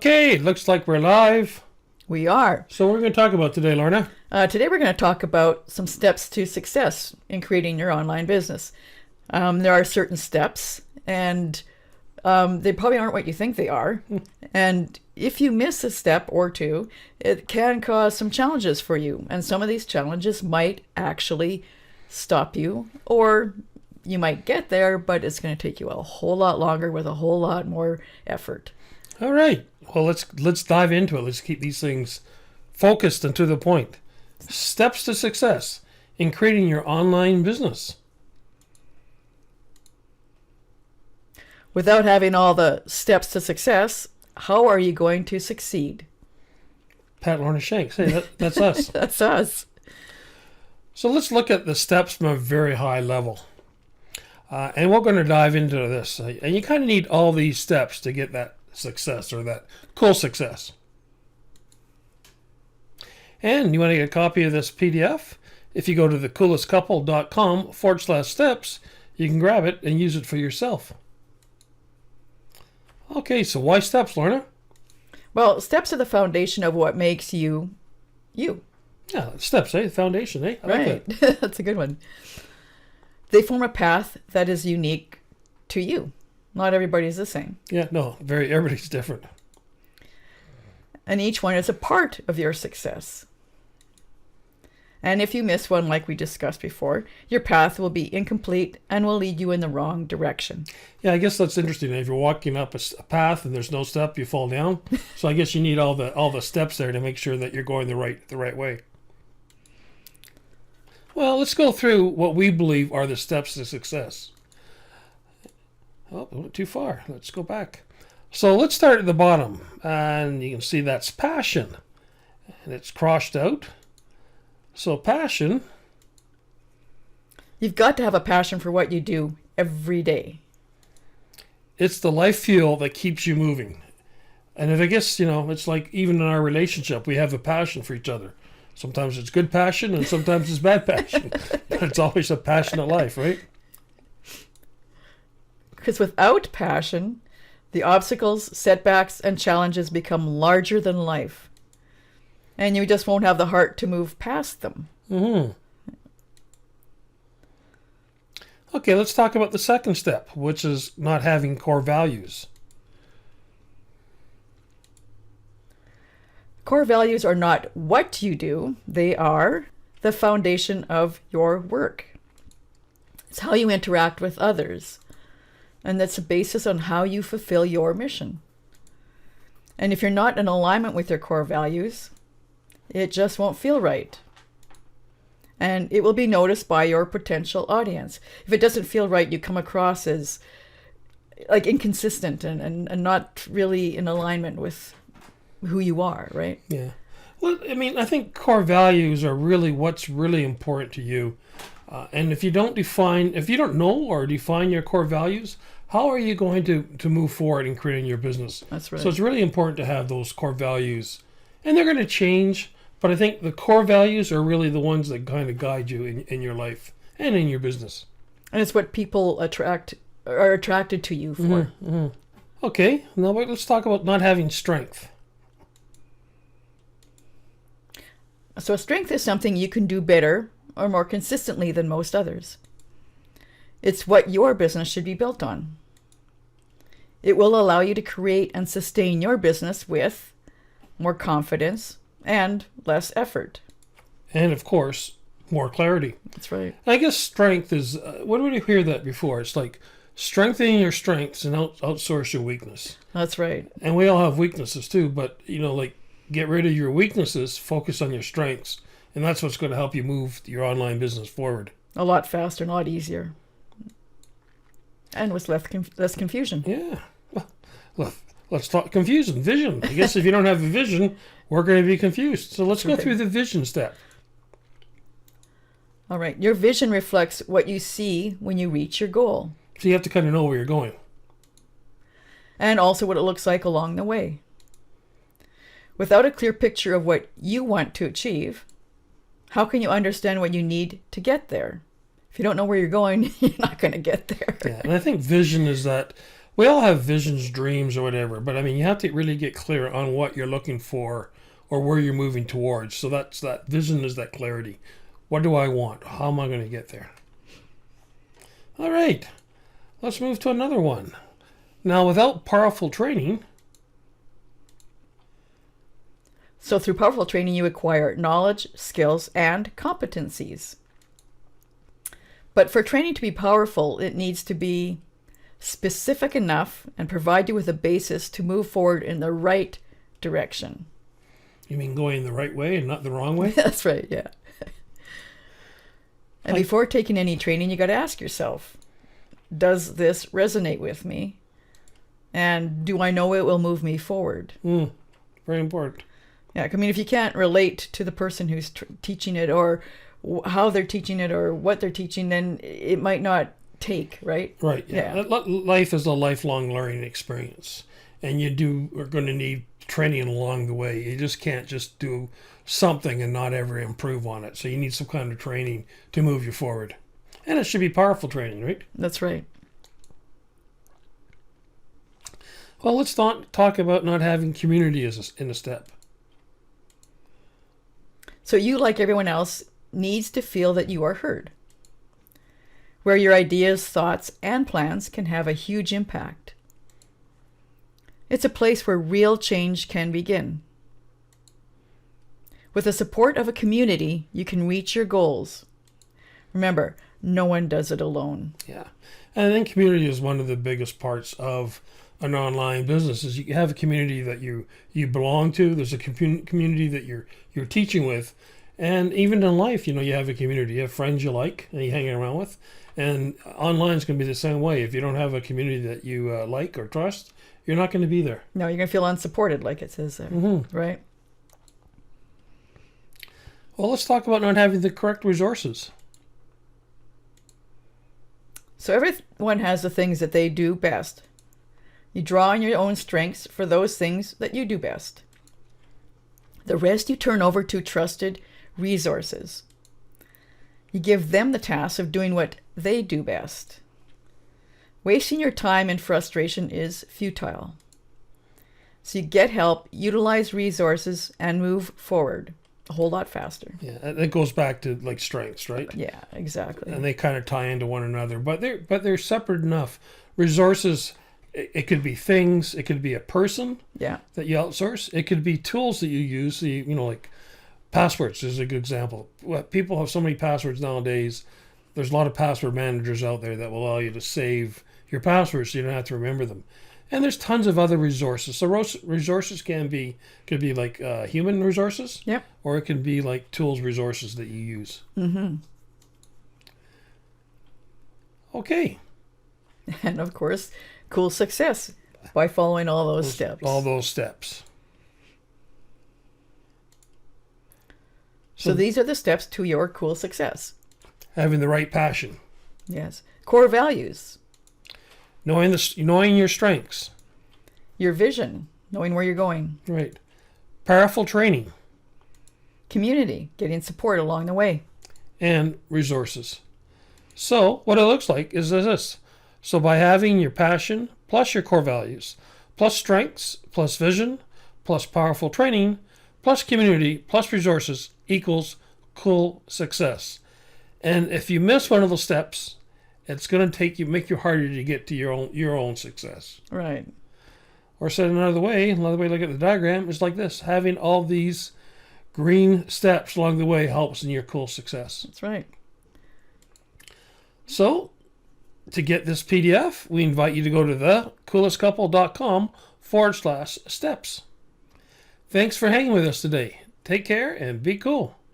Okay, looks like we're live. We are. So what are we going to talk about today, Lorna? Today we're going to talk about some steps to success in creating your online business. There are certain steps, and they probably aren't what you think they are. And if you miss a step or two, it can cause some challenges for you. And some of these challenges might actually stop you, or you might get there, but it's going to take you a whole lot longer with a whole lot more effort. All right. Well, let's dive into it. Let's keep these things focused and to the point. Steps to success in creating your online business. Without having all the steps to success, how are you going to succeed? Pat Lorna Shanks. Hey, that's us. That's us. So let's look at the steps from a very high level. And we're going to dive into this. And you kind of need all these steps to get that success or that cool success. And you want to get a copy of this PDF? If you go to thecoolestcouple.com/steps, you can grab it and use it for yourself. Okay, so why steps, Lorna? Well, steps are the foundation of what makes you, you. Yeah, steps, the foundation, I like that. That's a good one. They form a path that is unique to you. Not everybody's the same. Yeah, no, everybody's different. And each one is a part of your success. And if you miss one, like we discussed before, your path will be incomplete and will lead you in the wrong direction. Yeah, I guess that's interesting. If you're walking up a path and there's no step, you fall down. So I guess you need all the steps there to make sure that you're going the right way. Well, let's go through what we believe are the steps to success. Oh, I went too far. Let's go back. So let's start at the bottom. And you can see that's passion. And it's crossed out. So passion. You've got to have a passion for what you do every day. It's the life fuel that keeps you moving. And if I guess, it's like even in our relationship, we have a passion for each other. Sometimes it's good passion and sometimes it's bad passion. But it's always a passionate life, right? Because without passion, the obstacles, setbacks, and challenges become larger than life. And you just won't have the heart to move past them. Mm-hmm. Okay, let's talk about the second step, which is not having core values. Core values are not what you do. They are the foundation of your work. It's how you interact with others. And that's the basis on how you fulfill your mission. And if you're not in alignment with your core values, it just won't feel right. And it will be noticed by your potential audience. If it doesn't feel right, you come across as like inconsistent and not really in alignment with who you are, right? Yeah. Well, I think core values are really what's really important to you. And if you don't know or define your core values, how are you going to move forward in creating your business? That's right. So it's really important to have those core values. And they're going to change, but I think the core values are really the ones that kind of guide you in your life and in your business. And it's what people are attracted to you for. Mm-hmm, mm-hmm. Okay, now let's talk about not having strength. So strength is something you can do better or more consistently than most others. It's what your business should be built on. It will allow you to create and sustain your business with more confidence and less effort. And of course, more clarity. That's right. I guess strength is, when did you hear that before? It's like strengthening your strengths and outsource your weakness. That's right. And we all have weaknesses too, but get rid of your weaknesses, focus on your strengths, and that's what's going to help you move your online business forward. A lot faster and a lot easier. And with less confusion. Yeah. Well, let's talk confusion. Vision. I guess if you don't have a vision, we're going to be confused. So let's go through the vision step. All right. Your vision reflects what you see when you reach your goal. So you have to kind of know where you're going. And also what it looks like along the way. Without a clear picture of what you want to achieve, how can you understand what you need to get there? If you don't know where you're going, you're not going to get there. Yeah, and I think vision is that We all have visions, dreams, or whatever, but I mean, you have to really get clear on what you're looking for or where you're moving towards. So that's that vision, is that clarity. What do I want? How am I going to get there? All right, let's move to another one. Now, without powerful training. So through powerful training, you acquire knowledge, skills, and competencies. But for training to be powerful, it needs to be specific enough and provide you with a basis to move forward in the right direction. You mean going the right way and not the wrong way? That's right, yeah. And before taking any training, you got to ask yourself, does this resonate with me? And do I know it will move me forward? Very important. Yeah, I mean, if you can't relate to the person who's teaching it, or how they're teaching it, or what they're teaching, then it might not take, right? Right, yeah. Life is a lifelong learning experience. And you are going to need training along the way. You just can't just do something and not ever improve on it. So you need some kind of training to move you forward. And it should be powerful training, right? That's right. Well, let's talk about not having community in a step. So you, like everyone else, needs to feel that you are heard, where your ideas, thoughts, and plans can have a huge impact. It's a place where real change can begin. With the support of a community, you can reach your goals. Remember, no one does it alone. Yeah. And I think community is one of the biggest parts of an online business. Is you have a community that you belong to. There's a community that you're teaching with. And even in life, you have a community. You have friends you like and you hang around with. And online is going to be the same way. If you don't have a community that you like or trust, you're not going to be there. No, you're going to feel unsupported, like it says there, right? Well, let's talk about not having the correct resources. So everyone has the things that they do best. You draw on your own strengths for those things that you do best. The rest you turn over to trusted resources. You give them the task of doing what they do best. Wasting your time in frustration is futile. So you get help, utilize resources, and move forward a whole lot faster. Yeah, and it goes back to like strengths, right? Yeah, exactly. And they kind of tie into one another, but they're separate enough. Resources, it could be things, it could be a person that you outsource. It could be tools that you use. Like passwords is a good example. People have so many passwords nowadays. There's a lot of password managers out there that will allow you to save your passwords so you don't have to remember them. And there's tons of other resources. So resources could be like human resources, or it can be like tools resources that you use. Okay. And of course, cool success by following all those steps. All those steps. So these are the steps to your cool success. Having the right passion. Yes. Core values. Knowing your strengths. Your vision. Knowing where you're going. Right. Powerful training. Community. Getting support along the way. And resources. So what it looks like is this. So by having your passion plus your core values plus strengths plus vision plus powerful training plus community plus resources equals cool success. And if you miss one of those steps, it's going to make you harder to get to your own success. Right. Or said another way to look at the diagram is like this. Having all these green steps along the way helps in your cool success. That's right. So, to get this PDF, we invite you to go to thecoolestcouple.com/steps. Thanks for hanging with us today. Take care and be cool.